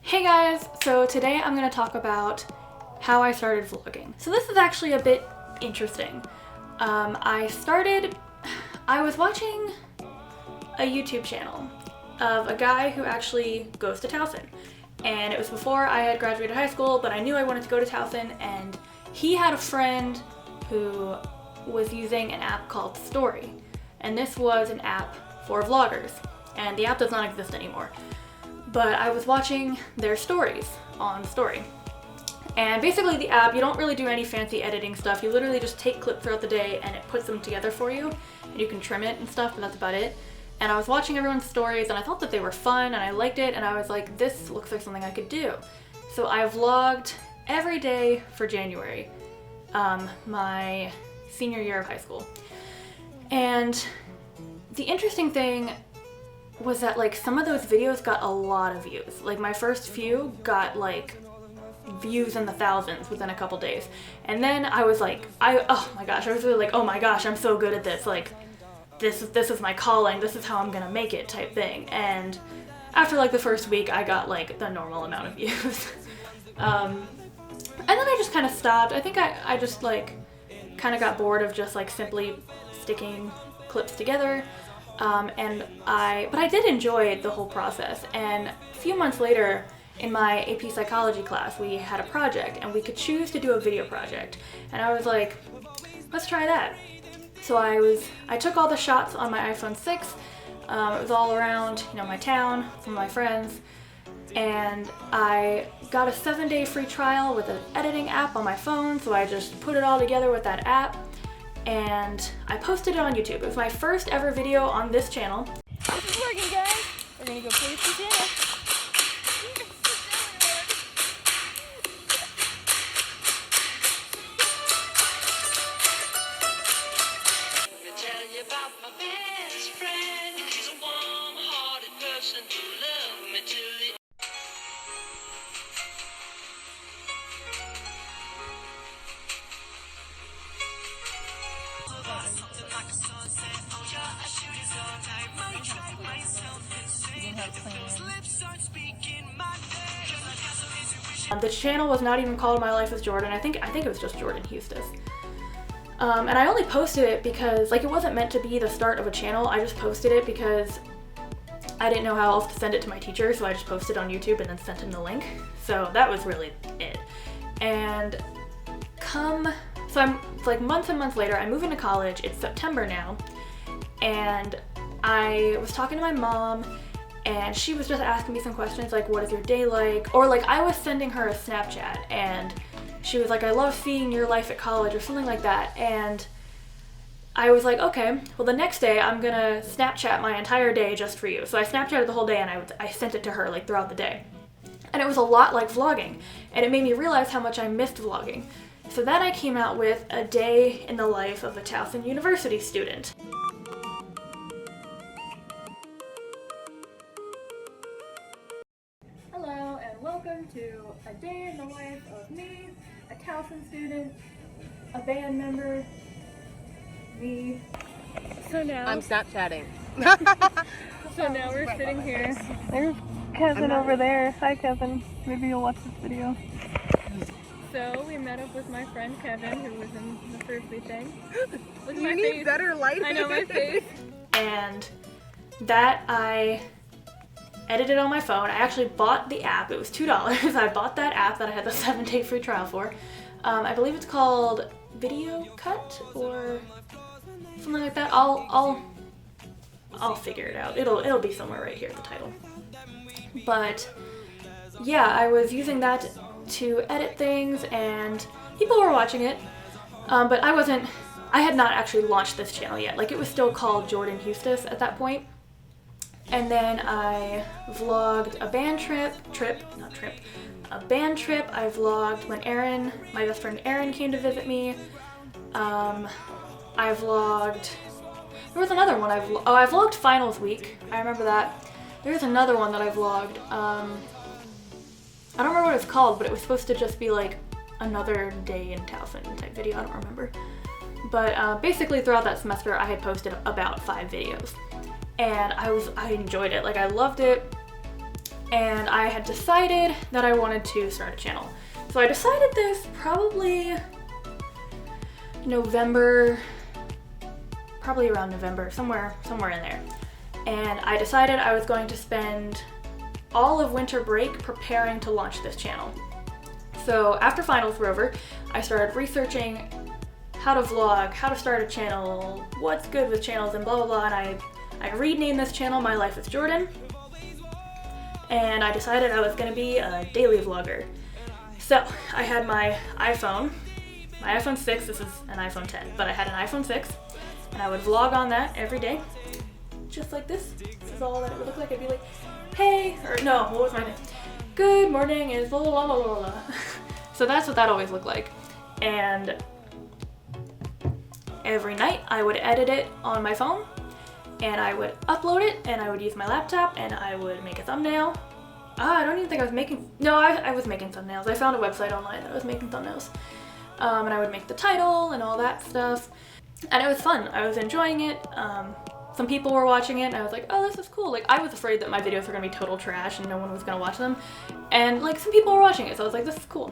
Hey guys, so today I'm going to talk about how I started vlogging. So this is actually a bit interesting. I was watching a YouTube channel of a guy who actually goes to Towson. And it was before I had graduated high school, but I knew I wanted to go to Towson, and he had a friend who was using an app called Story. And this was an app for vloggers, and the app does not exist anymore. But I was watching their stories on Story. And basically the app, you don't really do any fancy editing stuff. You literally just take clips throughout the day and it puts them together for you. And you can trim it and stuff, but that's about it. And I was watching everyone's stories and I thought that they were fun and I liked it, and I was like, this looks like something I could do. So I vlogged every day for January, my senior year of high school. And the interesting thing was that like some of those videos got a lot of views. Like my first few got like views in the thousands within a couple days. And then I was like, oh my gosh, I was really like, oh my gosh, I'm so good at this. Like this is my calling. This is how I'm gonna make it type thing. And after like the first week, I got like the normal amount of views. And then I just kind of stopped. I think I just like kind of got bored of just like simply sticking clips together. But I did enjoy the whole process, and a few months later in my AP psychology class we had a project and we could choose to do a video project, and I was like, let's try that. So I took all the shots on my iPhone 6, it was all around, my town, from my friends, and I got a 7-day free trial with an editing app on my phone, so I just put it all together with that app. And I posted it on YouTube. It was my first ever video on this channel. This is working, guys. We're gonna go play some tennis. The channel was not even called My Life with Jordan. I think it was just Jordan Hustis. And I only posted it because like it wasn't meant to be the start of a channel. I just posted it because I didn't know how else to send it to my teacher, so I just posted on YouTube and then sent him the link. So that was really it. And so I'm like months and months later, I move into college. It's September now, and I was talking to my mom, and she was just asking me some questions like, what is your day like? Or like I was sending her a Snapchat and she was like, I love seeing your life at college, or something like that. And I was like, okay, well the next day I'm gonna Snapchat my entire day just for you. So I Snapchatted the whole day and I sent it to her like throughout the day. And it was a lot like vlogging, and it made me realize how much I missed vlogging. So then I came out with a day in the life of a Towson University student. Hello and welcome to a day in the life of me, a Towson student, a band member, me. So now I'm Snapchatting. So now we're sitting here. There's Kevin over there. Hi Kevin. Maybe you'll watch this video. So we met up with my friend Kevin, who was in the Frisbee thing. Look at my face. You need better lighting. I know, my face. And that I edited on my phone. I actually bought the app. It was $2. I bought that app that I had the 7-day free trial for. I believe it's called Video Cut or something like that. I'll figure it out. It'll be somewhere right here at the title. But yeah, I was using that to edit things and people were watching it. But I had not actually launched this channel yet. Like it was still called Jordan Hustis at that point. And then I vlogged a band trip. I vlogged when my best friend Erin came to visit me. I vlogged, there was another one I vlogged finals week. I remember that. There's another one that I vlogged. I don't remember what it's called, but it was supposed to just be like another day in Towson type video. I don't remember. But basically throughout that semester I had posted about 5 videos. And I enjoyed it. Like I loved it. and I had decided that I wanted to start a channel. So I decided this probably November, probably around November, somewhere in there. And I decided I was going to spend all of winter break preparing to launch this channel. So after finals were over, I started researching how to vlog, how to start a channel, what's good with channels, and blah blah blah, and I renamed this channel My Life with Jordan, and I decided I was going to be a daily vlogger. So I had my iPhone 6, this is an iPhone 10, but I had an iPhone 6, and I would vlog on that every day, just like this. This is all that it would look like. I'd be like, hey, or no, what was my name? Good morning is blah blah blah blah blah. So that's what that always looked like. And every night I would edit it on my phone, and I would upload it, and I would use my laptop, and I would make a thumbnail. I don't even think I was making, no, I was making thumbnails. I found a website online that was making thumbnails. And I would make the title and all that stuff. And it was fun. I was enjoying it. Some people were watching it, and I was like, oh, this is cool. Like, I was afraid that my videos were gonna be total trash and no one was gonna watch them. And like, some people were watching it, so I was like, this is cool.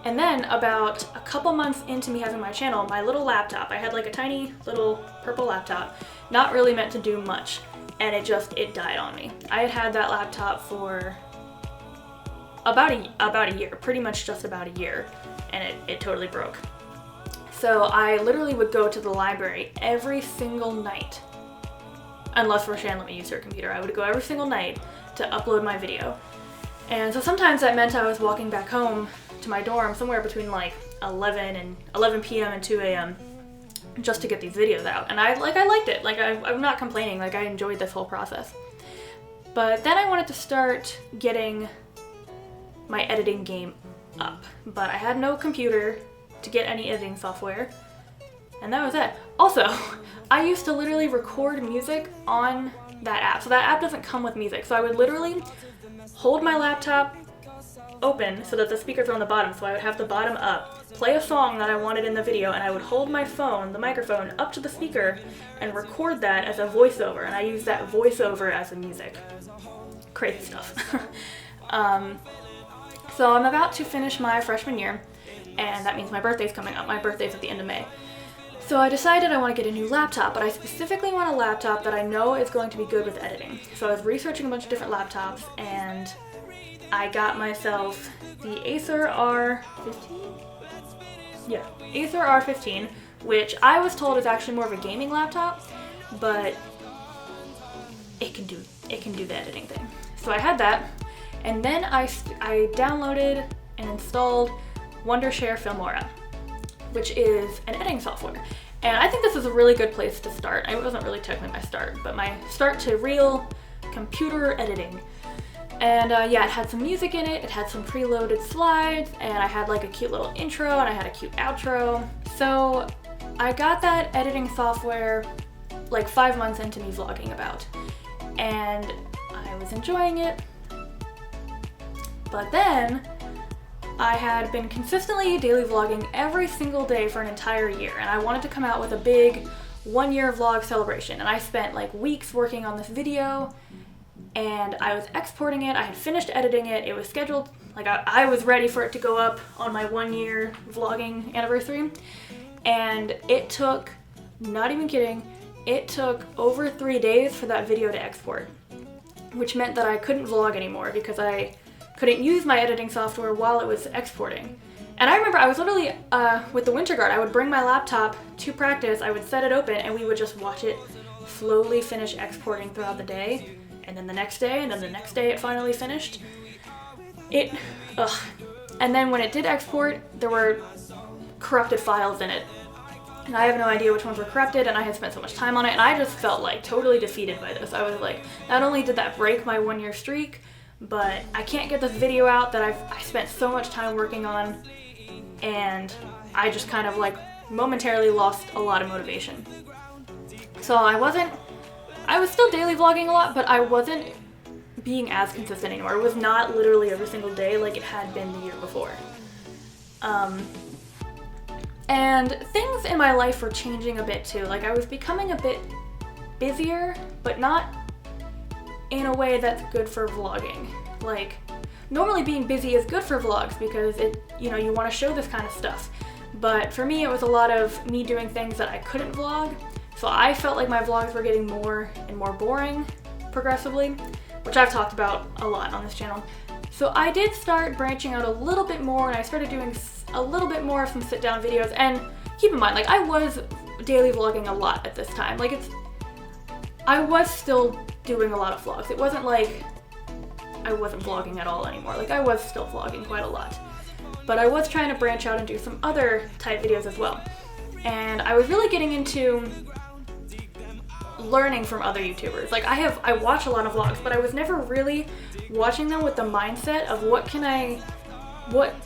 And then about a couple months into me having my channel, my little laptop, I had like a tiny little purple laptop, not really meant to do much, and it died on me. I had had that laptop for about a year, pretty much just about a year, and it totally broke. So I literally would go to the library every single night, unless Rochelle let me use her computer. I would go every single night to upload my video. And so sometimes that meant I was walking back home to my dorm somewhere between like 11 p.m. and 2 a.m. just to get these videos out. And I liked it. Like, I'm not complaining. Like, I enjoyed this whole process. But then I wanted to start getting my editing game up. But I had no computer to get any editing software. And that was it. Also, I used to literally record music on that app. So that app doesn't come with music. So I would literally hold my laptop open so that the speakers are on the bottom, so I would have the bottom up, play a song that I wanted in the video, and I would hold my phone, the microphone, up to the speaker and record that as a voiceover, and I use that voiceover as the music. Crazy stuff. So I'm about to finish my freshman year, and that means my birthday's coming up. My birthday's at the end of May. So I decided I want to get a new laptop, but I specifically want a laptop that I know is going to be good with editing. So I was researching a bunch of different laptops, and I got myself the Acer R15? Yeah, Acer R15, which I was told is actually more of a gaming laptop, but it can do the editing thing. So I had that, and then I downloaded and installed Wondershare Filmora, which is an editing software. And I think this is a really good place to start. It wasn't really technically my start, but my start to real computer editing. And yeah, it had some music in it, it had some preloaded slides, and I had like a cute little intro, and I had a cute outro. So I got that editing software like 5 months into me vlogging about, and I was enjoying it. But then I had been consistently daily vlogging every single day for an entire year, and I wanted to come out with a big 1-year vlog celebration, and I spent like weeks working on this video, and I was exporting it. I had finished editing it. It was scheduled, like I was ready for it to go up on my 1-year vlogging anniversary, and it took, not even kidding, it took over 3 days for that video to export, which meant that I couldn't vlog anymore because I couldn't use my editing software while it was exporting. And I remember I was literally, with the Winter Guard, I would bring my laptop to practice, I would set it open, and we would just watch it slowly finish exporting throughout the day, and then the next day, and then the next day it finally finished. And then when it did export, there were corrupted files in it. And I have no idea which ones were corrupted, and I had spent so much time on it, and I just felt like totally defeated by this. I was like, not only did that break my 1-year streak, but I can't get this video out that I spent so much time working on, and I just kind of like momentarily lost a lot of motivation. So I was still daily vlogging a lot, but I wasn't being as consistent anymore. It was not literally every single day like it had been the year before. And things in my life were changing a bit too. Like, I was becoming a bit busier, but not in a way that's good for vlogging. Like, normally being busy is good for vlogs because you want to show this kind of stuff. But for me, it was a lot of me doing things that I couldn't vlog. So I felt like my vlogs were getting more and more boring progressively, which I've talked about a lot on this channel. So I did start branching out a little bit more, and I started doing a little bit more of some sit-down videos. And keep in mind, like, I was daily vlogging a lot at this time. Like, I was still doing a lot of vlogs. It wasn't like I wasn't vlogging at all anymore. Like, I was still vlogging quite a lot. But I was trying to branch out and do some other type videos as well. And I was really getting into learning from other YouTubers. Like, I watch a lot of vlogs, but I was never really watching them with the mindset of what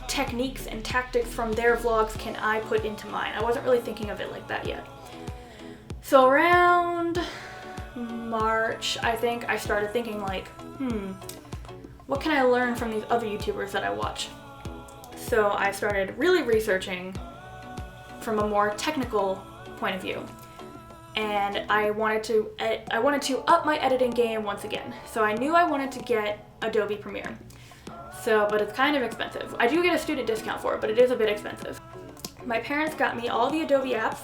techniques and tactics from their vlogs can I put into mine. I wasn't really thinking of it like that yet. So around March, I think, I started thinking like, what can I learn from these other YouTubers that I watch? So I started really researching from a more technical point of view. And I wanted to up my editing game once again. So I knew I wanted to get Adobe Premiere. But it's kind of expensive. I do get a student discount for it, but it is a bit expensive. My parents got me all the Adobe apps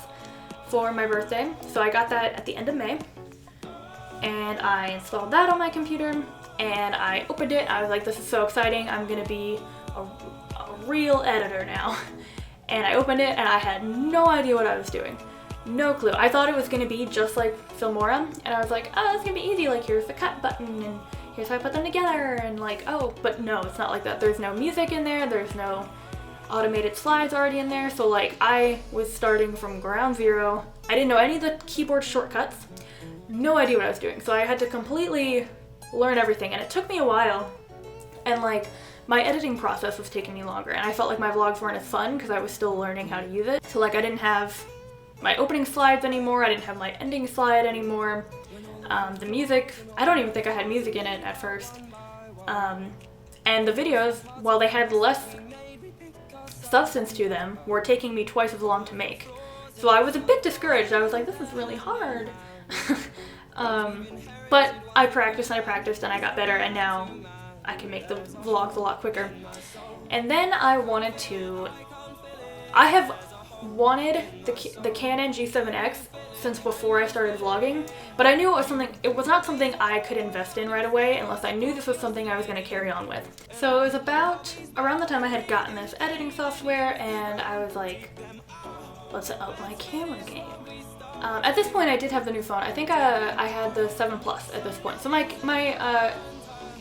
for my birthday, so I got that at the end of May. And I installed that on my computer, and I opened it. I was like, this is so exciting. I'm gonna be a real editor now. And I opened it, and I had no idea what I was doing. No clue. I thought it was gonna be just like Filmora, and I was like, oh, it's gonna be easy. Like, here's the cut button, and here's how I put them together, and like, oh, but no, it's not like that. There's no music in there, there's no automated slides already in there, so like, I was starting from ground zero. I didn't know any of the keyboard shortcuts, no idea what I was doing, so I had to completely learn everything, and it took me a while, and like, my editing process was taking me longer, and I felt like my vlogs weren't as fun because I was still learning how to use it. So like, I didn't have my opening slides anymore, I didn't have my ending slide anymore. The music, I don't even think I had music in it at first. And the videos, while they had less substance to them, were taking me twice as long to make. So I was a bit discouraged. I was like, this is really hard. But I practiced and I practiced and I got better, and now I can make the vlogs a lot quicker. And then I have wanted the Canon G7X since before I started vlogging, but I knew it was not something I could invest in right away unless I knew this was something I was going to carry on with. So it was about around the time I had gotten this editing software, and I was like, let's up my camera game. At this point I did have the new phone. I think I had the 7 Plus at this point, so my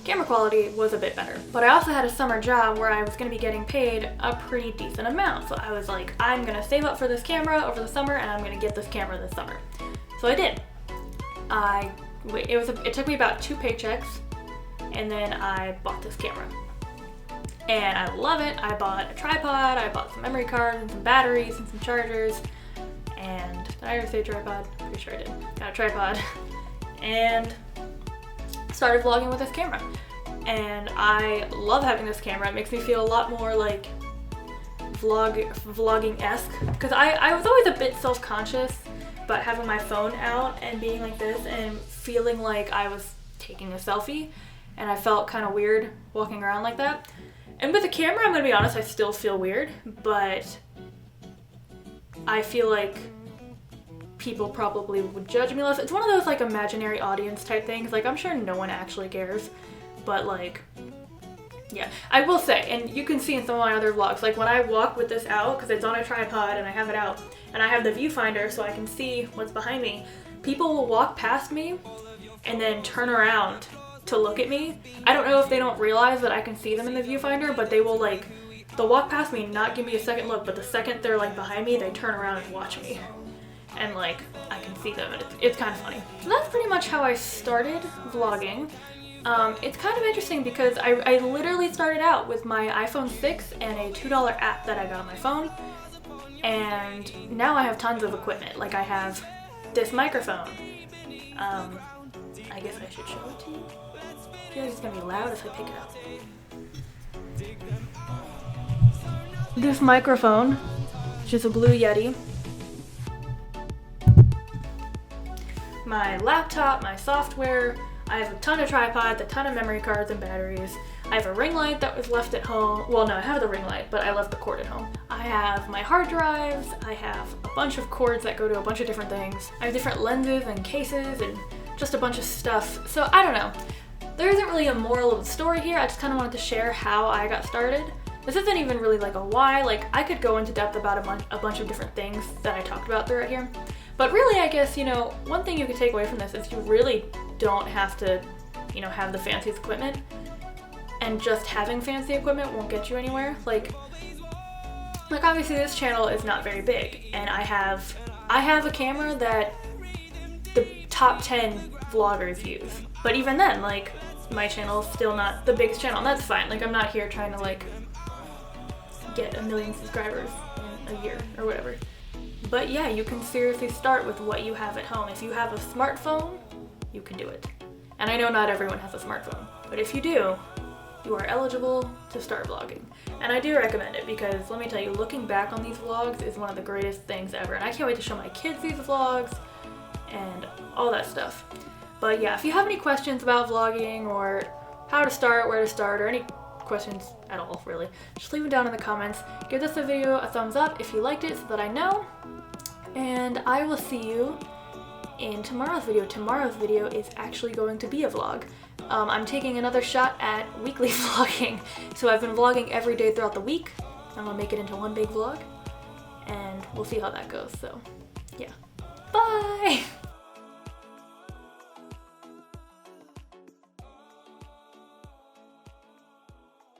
camera quality was a bit better. But I also had a summer job where I was going to be getting paid a pretty decent amount. So I was like, I'm going to save up for this camera over the summer, and I'm going to get this camera this summer. So I did. It took me about 2 paychecks, and then I bought this camera. And I love it. I bought a tripod, I bought some memory cards, and some batteries, and some chargers. And did I ever say tripod? Pretty sure I did. Got a tripod. And started vlogging with this camera, and I love having this camera. It makes me feel a lot more like vlogging-esque, because I was always a bit self-conscious about having my phone out and being like this and feeling like I was taking a selfie, and I felt kind of weird walking around like that. And with the camera, I'm gonna be honest, I still feel weird, but I feel like people probably would judge me less. It's one of those like imaginary audience type things. Like, I'm sure no one actually cares, but like, yeah. I will say, and you can see in some of my other vlogs, like when I walk with this out, because it's on a tripod and I have it out, and I have the viewfinder so I can see what's behind me, people will walk past me and then turn around to look at me. I don't know if they don't realize that I can see them in the viewfinder, but they'll walk past me, not give me a second look, but the second they're like behind me, they turn around and watch me. And like, I can see them, and it's kind of funny. So that's pretty much how I started vlogging. It's kind of interesting because I literally started out with my iPhone 6 and a $2 app that I got on my phone, and now I have tons of equipment. Like, I have this microphone. I guess I should show it to you. I feel like it's gonna be loud if I pick it up. This microphone, which is a Blue Yeti. My laptop, my software. I have a ton of tripods, a ton of memory cards and batteries. I have a ring light that was left at home. Well, no, I have the ring light, but I left the cord at home. I have my hard drives. I have a bunch of cords that go to a bunch of different things. I have different lenses and cases and just a bunch of stuff. So I don't know. There isn't really a moral of the story here. I just kind of wanted to share how I got started. This isn't even really like a why. Like, I could go into depth about a bunch of different things that I talked about throughout here. But really, I guess, you know, one thing you could take away from this is you really don't have to, you know, have the fanciest equipment. And just having fancy equipment won't get you anywhere. Like obviously this channel is not very big, and I have a camera that the top 10 vloggers use. But even then, like, my channel is still not the biggest channel, and that's fine. Like, I'm not here trying to like get 1 million subscribers in a year or whatever. But yeah, you can seriously start with what you have at home. If you have a smartphone, you can do it. And I know not everyone has a smartphone, but if you do, you are eligible to start vlogging. And I do recommend it because let me tell you, looking back on these vlogs is one of the greatest things ever. And I can't wait to show my kids these vlogs and all that stuff. But yeah, if you have any questions about vlogging or how to start, where to start, or any questions at all really, just leave them down in the comments. Give this video a thumbs up if you liked it so that I know. And I will see you in tomorrow's video. Tomorrow's video is actually going to be a vlog. I'm taking another shot at weekly vlogging. So I've been vlogging every day throughout the week. I'm gonna make it into one big vlog, and we'll see how that goes. So yeah, bye!